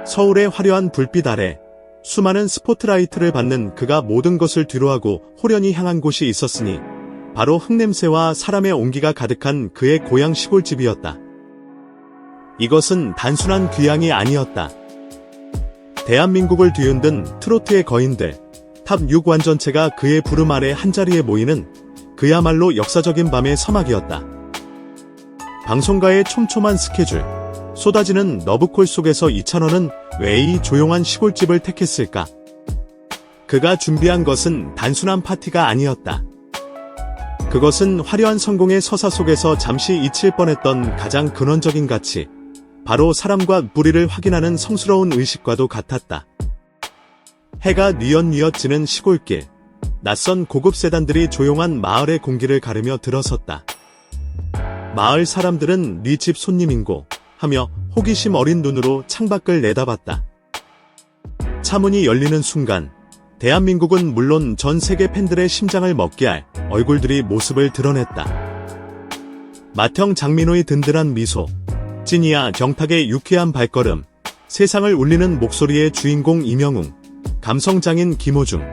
서울의 화려한 불빛 아래 수많은 스포트라이트를 받는 그가 모든 것을 뒤로하고 호련히 향한 곳이 있었으니 바로 흙냄새와 사람의 온기가 가득한 그의 고향 시골집이었다. 이것은 단순한 귀향이 아니었다. 대한민국을 뒤흔든 트로트의 거인들, 탑 6 완전체가 그의 부름 아래 한자리에 모이는 그야말로 역사적인 밤의 서막이었다. 방송가의 촘촘한 스케줄, 쏟아지는 러브콜 속에서 이찬원은 왜 이 조용한 시골집을 택했을까? 그가 준비한 것은 단순한 파티가 아니었다. 그것은 화려한 성공의 서사 속에서 잠시 잊힐 뻔했던 가장 근원적인 가치, 바로 사람과 뿌리를 확인하는 성스러운 의식과도 같았다. 해가 뉘엿뉘엿 지는 시골길, 낯선 고급 세단들이 조용한 마을의 공기를 가르며 들어섰다. 마을 사람들은 네 집 손님인고 하며 호기심 어린 눈으로 창밖을 내다봤다. 차문이 열리는 순간 대한민국은 물론 전 세계 팬들의 심장을 먹게 할 얼굴들이 모습을 드러냈다. 맏형 장민호의 든든한 미소, 찐이야 정탁의 유쾌한 발걸음, 세상을 울리는 목소리의 주인공 임영웅, 감성장인 김호중,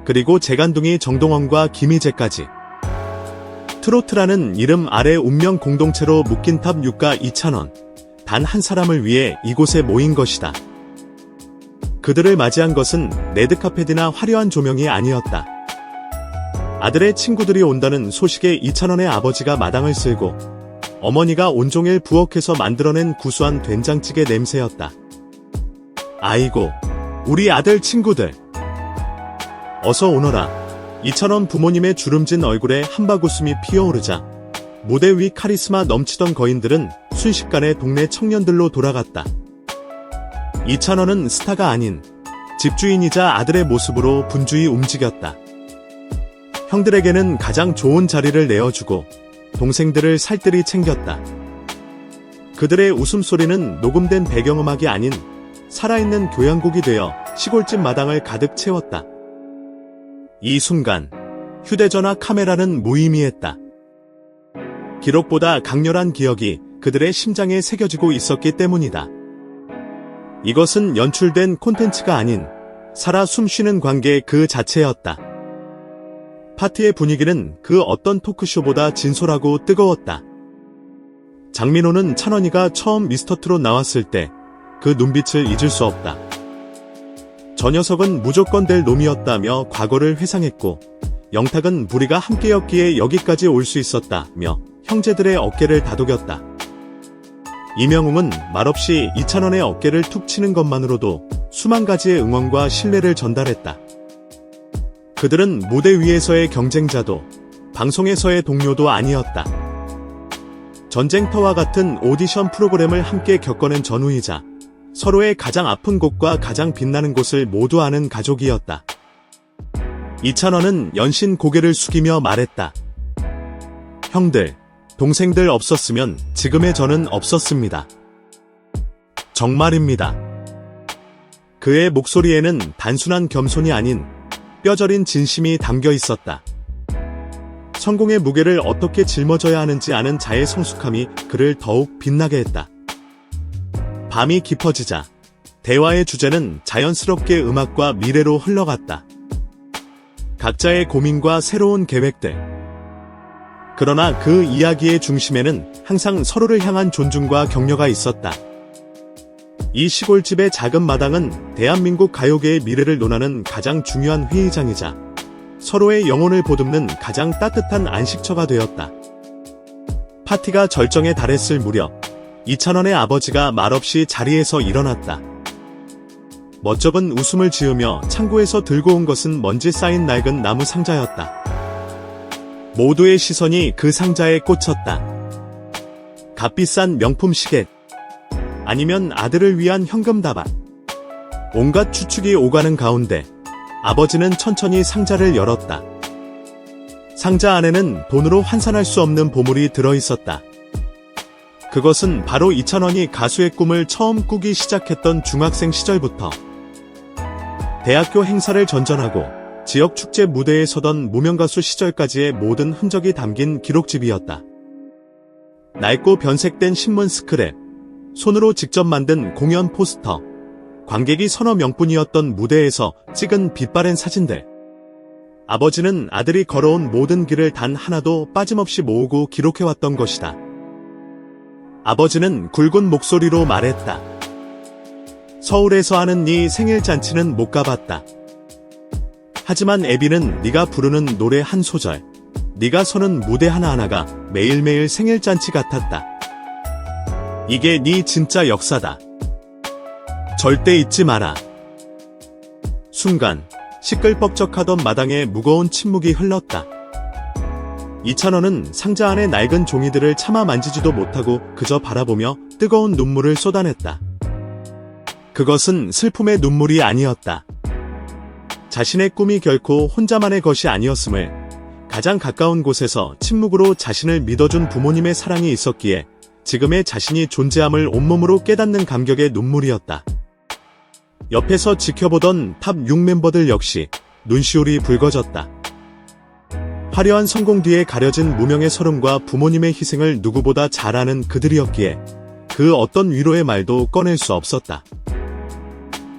그리고 재간둥이 정동원과 김희재까지. 트로트라는 이름 아래 운명 공동체로 묶인 탑 6과 이찬원, 단 한 사람을 위해 이곳에 모인 것이다. 그들을 맞이한 것은 레드카펫이나 화려한 조명이 아니었다. 아들의 친구들이 온다는 소식에 이찬원의 아버지가 마당을 쓸고 어머니가 온종일 부엌에서 만들어낸 구수한 된장찌개 냄새였다. 아이고, 우리 아들 친구들. 어서 오너라. 이찬원 부모님의 주름진 얼굴에 한바구음이 피어오르자 무대 위 카리스마 넘치던 거인들은 순식간에 동네 청년들로 돌아갔다. 이찬원은 스타가 아닌 집주인이자 아들의 모습으로 분주히 움직였다. 형들에게는 가장 좋은 자리를 내어주고 동생들을 살뜰히 챙겼다. 그들의 웃음소리는 녹음된 배경음악이 아닌 살아있는 교향곡이 되어 시골집 마당을 가득 채웠다. 이 순간 휴대전화 카메라는 무의미했다. 기록보다 강렬한 기억이 그들의 심장에 새겨지고 있었기 때문이다. 이것은 연출된 콘텐츠가 아닌 살아 숨쉬는 관계 그 자체였다. 파티의 분위기는 그 어떤 토크쇼보다 진솔하고 뜨거웠다. 장민호는 찬원이가 처음 미스터트롯 나왔을 때 그 눈빛을 잊을 수 없다. 저 녀석은 무조건 될 놈이었다며 과거를 회상했고, 영탁은 우리가 함께였기에 여기까지 올 수 있었다며 형제들의 어깨를 다독였다. 임영웅은 말없이 이찬원의 어깨를 툭 치는 것만으로도 수만 가지의 응원과 신뢰를 전달했다. 그들은 무대 위에서의 경쟁자도 방송에서의 동료도 아니었다. 전쟁터와 같은 오디션 프로그램을 함께 겪어낸 전우이자 서로의 가장 아픈 곳과 가장 빛나는 곳을 모두 아는 가족이었다. 이찬원은 연신 고개를 숙이며 말했다. 형들, 동생들 없었으면 지금의 저는 없었습니다. 정말입니다. 그의 목소리에는 단순한 겸손이 아닌 뼈저린 진심이 담겨 있었다. 성공의 무게를 어떻게 짊어져야 하는지 아는 자의 성숙함이 그를 더욱 빛나게 했다. 밤이 깊어지자 대화의 주제는 자연스럽게 음악과 미래로 흘러갔다. 각자의 고민과 새로운 계획들. 그러나 그 이야기의 중심에는 항상 서로를 향한 존중과 격려가 있었다. 이 시골집의 작은 마당은 대한민국 가요계의 미래를 논하는 가장 중요한 회의장이자 서로의 영혼을 보듬는 가장 따뜻한 안식처가 되었다. 파티가 절정에 달했을 무렵 이찬원의 아버지가 말없이 자리에서 일어났다. 멋쩍은 웃음을 지으며 창고에서 들고 온 것은 먼지 쌓인 낡은 나무 상자였다. 모두의 시선이 그 상자에 꽂혔다. 값비싼 명품 시계, 아니면 아들을 위한 현금 다발. 온갖 추측이 오가는 가운데 아버지는 천천히 상자를 열었다. 상자 안에는 돈으로 환산할 수 없는 보물이 들어있었다. 그것은 바로 이찬원이 가수의 꿈을 처음 꾸기 시작했던 중학생 시절부터 대학교 행사를 전전하고 지역 축제 무대에 서던 무명가수 시절까지의 모든 흔적이 담긴 기록집이었다. 낡고 변색된 신문 스크랩, 손으로 직접 만든 공연 포스터, 관객이 서너 명뿐이었던 무대에서 찍은 빛바랜 사진들. 아버지는 아들이 걸어온 모든 길을 단 하나도 빠짐없이 모으고 기록해왔던 것이다. 아버지는 굵은 목소리로 말했다. 서울에서 하는 네 생일 잔치는 못 가봤다. 하지만 애비는 네가 부르는 노래 한 소절, 네가 서는 무대 하나하나가 매일매일 생일 잔치 같았다. 이게 네 진짜 역사다. 절대 잊지 마라. 순간 시끌벅적하던 마당에 무거운 침묵이 흘렀다. 이찬원은 상자 안의 낡은 종이들을 차마 만지지도 못하고 그저 바라보며 뜨거운 눈물을 쏟아냈다. 그것은 슬픔의 눈물이 아니었다. 자신의 꿈이 결코 혼자만의 것이 아니었음을, 가장 가까운 곳에서 침묵으로 자신을 믿어준 부모님의 사랑이 있었기에 지금의 자신이 존재함을 온몸으로 깨닫는 감격의 눈물이었다. 옆에서 지켜보던 탑 6 멤버들 역시 눈시울이 붉어졌다. 화려한 성공 뒤에 가려진 무명의 서름과 부모님의 희생을 누구보다 잘 아는 그들이었기에 그 어떤 위로의 말도 꺼낼 수 없었다.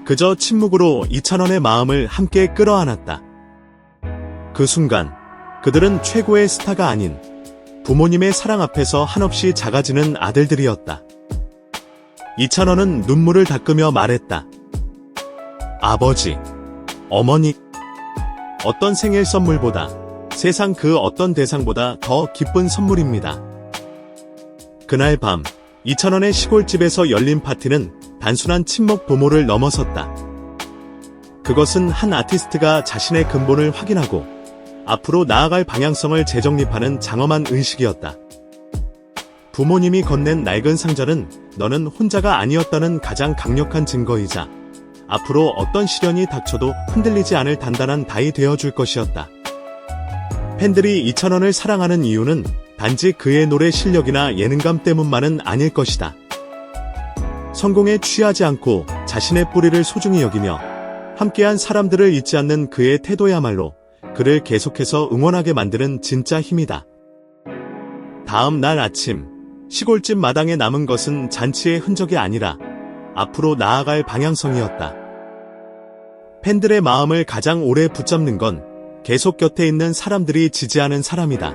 그저 침묵으로 이찬원의 마음을 함께 끌어안았다. 그 순간 그들은 최고의 스타가 아닌 부모님의 사랑 앞에서 한없이 작아지는 아들들이었다. 이찬원은 눈물을 닦으며 말했다. 아버지, 어머니, 어떤 생일 선물보다, 세상 그 어떤 대상보다 더 기쁜 선물입니다. 그날 밤 이찬원의 시골집에서 열린 파티는 단순한 친목 도모를 넘어섰다. 그것은 한 아티스트가 자신의 근본을 확인하고 앞으로 나아갈 방향성을 재정립하는 장엄한 의식이었다. 부모님이 건넨 낡은 상자는 너는 혼자가 아니었다는 가장 강력한 증거이자 앞으로 어떤 시련이 닥쳐도 흔들리지 않을 단단한 다이 되어줄 것이었다. 팬들이 이찬원을 사랑하는 이유는 단지 그의 노래 실력이나 예능감 때문만은 아닐 것이다. 성공에 취하지 않고 자신의 뿌리를 소중히 여기며 함께한 사람들을 잊지 않는 그의 태도야말로 그를 계속해서 응원하게 만드는 진짜 힘이다. 다음 날 아침, 시골집 마당에 남은 것은 잔치의 흔적이 아니라 앞으로 나아갈 방향성이었다. 팬들의 마음을 가장 오래 붙잡는 건 계속 곁에 있는 사람들이 지지하는 사람이다.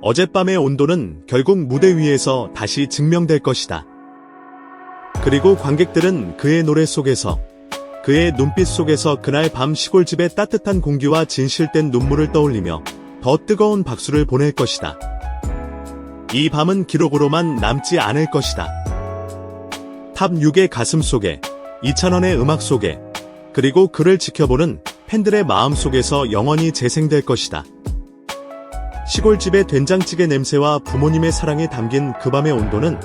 어젯밤의 온도는 결국 무대 위에서 다시 증명될 것이다. 그리고 관객들은 그의 노래 속에서, 그의 눈빛 속에서 그날 밤 시골집의 따뜻한 공기와 진실된 눈물을 떠올리며 더 뜨거운 박수를 보낼 것이다. 이 밤은 기록으로만 남지 않을 것이다. 탑 6의 가슴 속에, 이찬원의 음악 속에, 그리고 그를 지켜보는 팬들의 마음 속에서 영원히 재생될 것이다. 시골집의 된장찌개 냄새와 부모님의 사랑이 담긴 그 밤의 온도는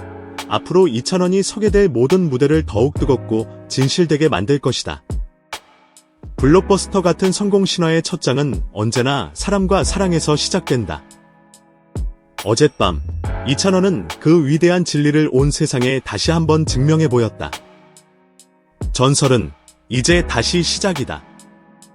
앞으로 이찬원이 서게 될 모든 무대를 더욱 뜨겁고 진실되게 만들 것이다. 블록버스터 같은 성공 신화의 첫 장은 언제나 사람과 사랑에서 시작된다. 어젯밤, 이찬원은 그 위대한 진리를 온 세상에 다시 한번 증명해 보였다. 전설은 이제 다시 시작이다.